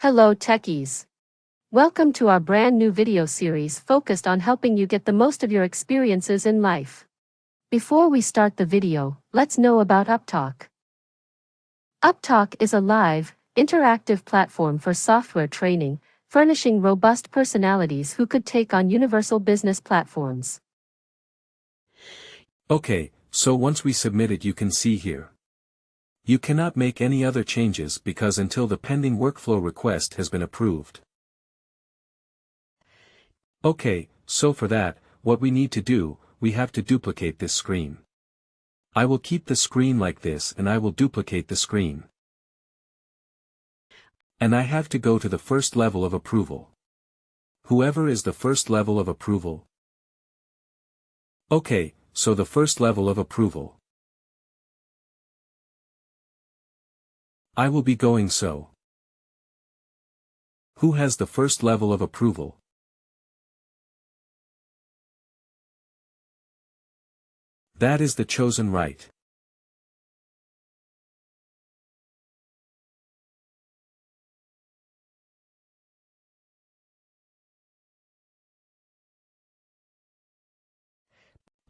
Hello techies. Welcome to our brand new video series focused on helping you get the most of your experiences in life. Before we start the video, let's know about Upptalk. Upptalk is a live, interactive platform for software training, furnishing robust personalities who could take on universal business platforms. Okay, so once we submit it, you can see here. You cannot make any other changes because until the pending workflow request has been approved. Okay, so for that, what we need to do, we have to duplicate this screen. I will keep the screen like this and I will duplicate the screen. And I have to go to the first level of approval. Whoever is the first level of approval. Okay, so the first level of approval. I will be going so. Who has the first level of approval? That is the chosen right.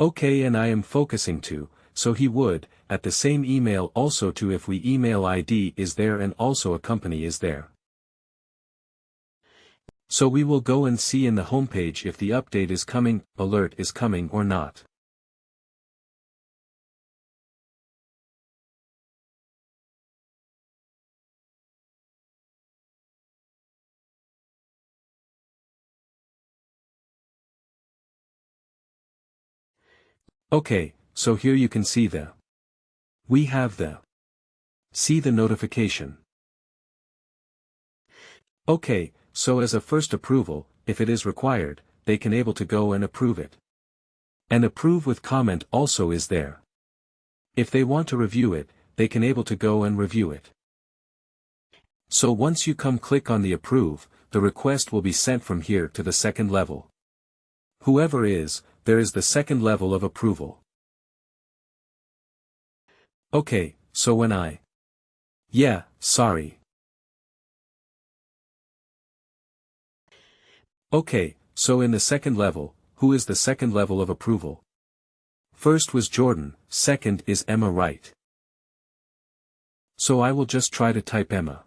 Okay, and I am focusing to, so he would, at the same email also to if we email ID is there and also a company is there. So we will go and see in the homepage if the update is coming, alert is coming or not. Okay, so here you can see we have see the notification. Okay, so as a first approval, if it is required, they can able to go and approve it. And approve with comment also is there. If they want to review it, they can able to go and review it. So once you click on the approve, the request will be sent from here to the second level. Whoever is, there is the second level of approval. Okay, so when sorry. Okay, so in the second level, who is the second level of approval? First was Jordan, second is Emma, right? So I will just try to type Emma.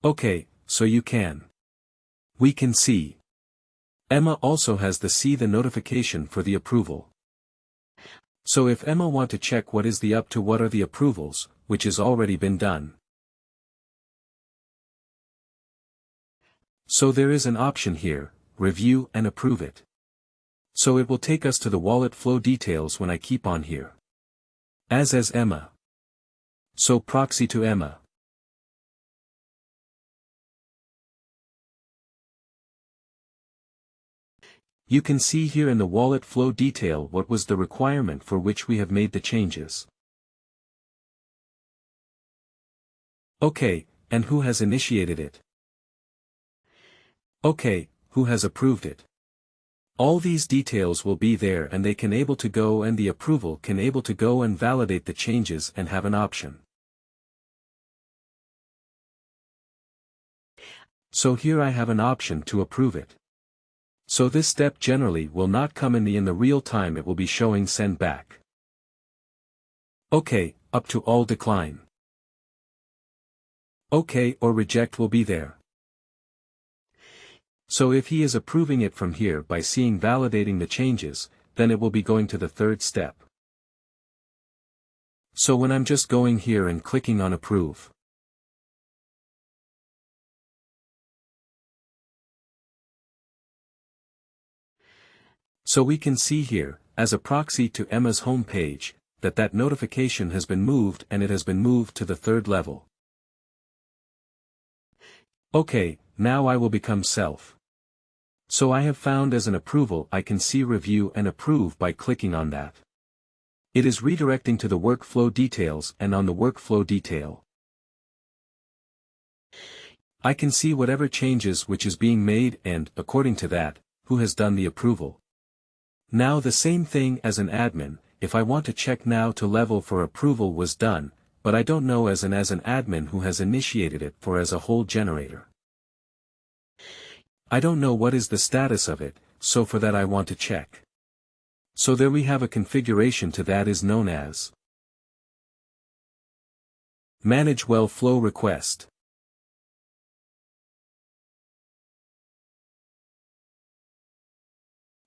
Okay, so we can see. Emma also has see the notification for the approval. So if Emma want to check what is the up to what are the approvals, which is already been done. So there is an option here, review and approve it. So it will take us to the wallet flow details when I keep on here. As Emma. So proxy to Emma. You can see here in the wallet flow detail what was the requirement for which we have made the changes. Okay, and who has initiated it? Okay, who has approved it? All these details will be there and they can able to go and the approval can able to go and validate the changes and have an option. So here I have an option to approve it. So this step generally will not come in the real time, it will be showing send back. Okay, up to all decline. Okay or reject will be there. So if he is approving it from here by seeing validating the changes, then it will be going to the third step. So when I'm just going here and clicking on approve. So we can see here, as a proxy to Emma's home page, that notification has been moved and it has been moved to the third level. Okay, now I will become self. So I have found as an approval I can see review and approve by clicking on that. It is redirecting to the workflow details and on the workflow detail, I can see whatever changes which is being made and, according to that, who has done the approval. Now the same thing as an admin, if I want to check now to level for approval was done, but I don't know as an admin who has initiated it for as a whole generator. I don't know what is the status of it, so for that I want to check. So there we have a configuration to that is known as Manage Well Flow Request.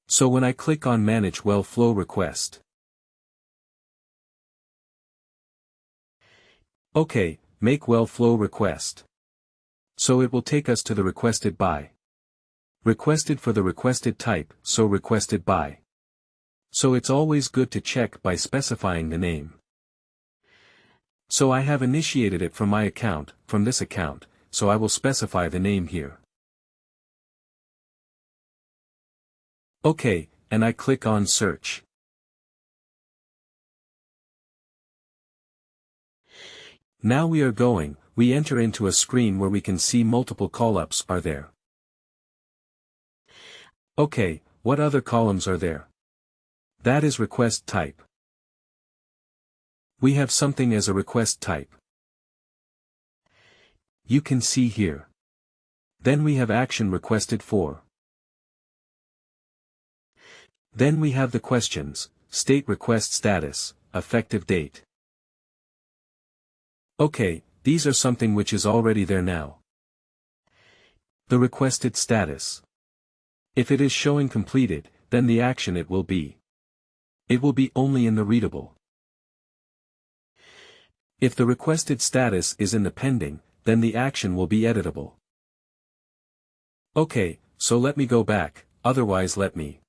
So when I click on Manage Well Flow Request. OK, make well flow request. So it will take us to the requested by. Requested for the requested type, so requested by. So it's always good to check by specifying the name. So I have initiated it from my account, from this account, so I will specify the name here. OK, and I click on Search. Now we enter into a screen where we can see multiple call-ups are there. OK, what other columns are there? That is request type. We have something as a request type. You can see here. Then we have action requested for. Then we have the questions, state request status, effective date. OK, these are something which is already there now. The requested status. If it is showing completed, then the action it will be. It will be only in the readable. If the requested status is in the pending, then the action will be editable. OK, so let me go back, otherwise let me.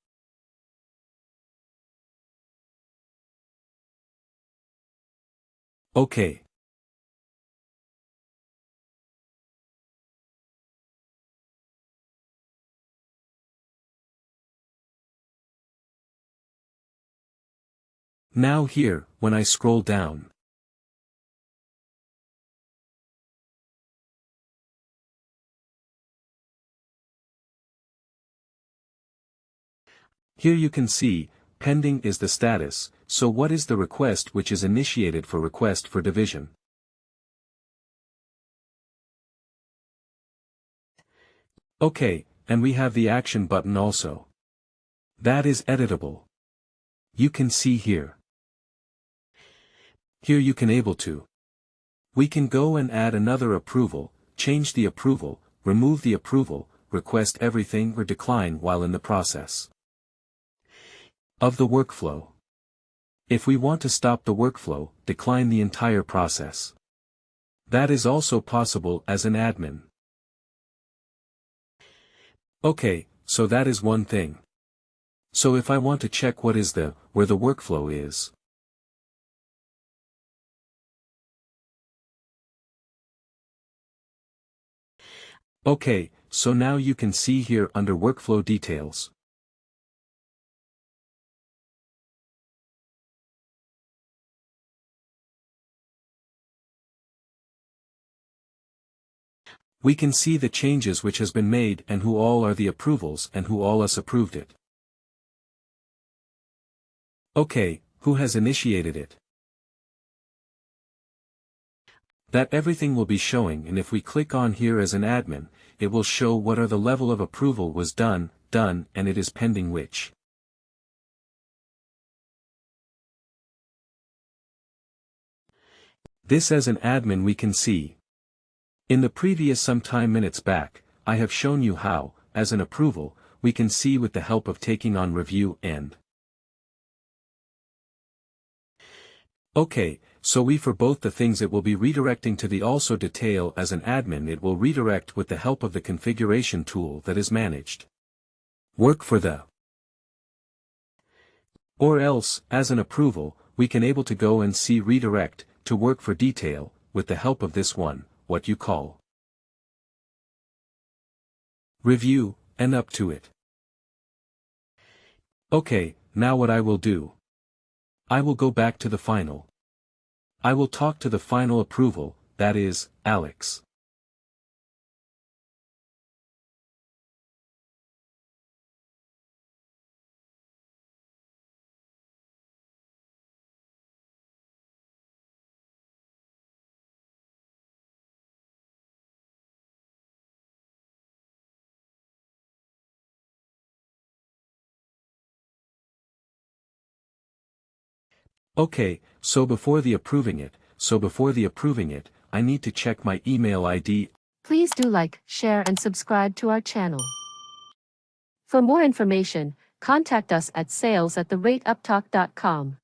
OK. Now here, when I scroll down. Here you can see, pending is the status, so what is the request which is initiated for request for division? OK, and we have the action button also. That is editable. You can see here. Here you can able to. We can go and add another approval, change the approval, remove the approval, request everything or decline while in the process of the workflow. If we want to stop the workflow, decline the entire process. That is also possible as an admin. OK, so that is one thing. So if I want to check what is where the workflow is. OK, so now you can see here under workflow details. We can see the changes which has been made and who all are the approvals and who all us approved it. OK, who has initiated it? That everything will be showing, and if we click on here as an admin, it will show what are the level of approval was done, and it is pending which. This as an admin we can see. In the previous some time minutes back, I have shown you how, as an approval, we can see with the help of taking on review and. OK, so we for both the things it will be redirecting to the also detail as an admin it will redirect with the help of the configuration tool that is managed. Work for the. Or else, as an approval, we can able to go and see redirect, to work for detail, with the help of this one, what you call. Review, and up to it. Okay, now what I will do. I will go back to the final. I will talk to the final approval, that is, Alex. Okay, so before the approving it, I need to check my email ID. Please do like, share and subscribe to our channel. For more information, contact us at sales@upptalk.com.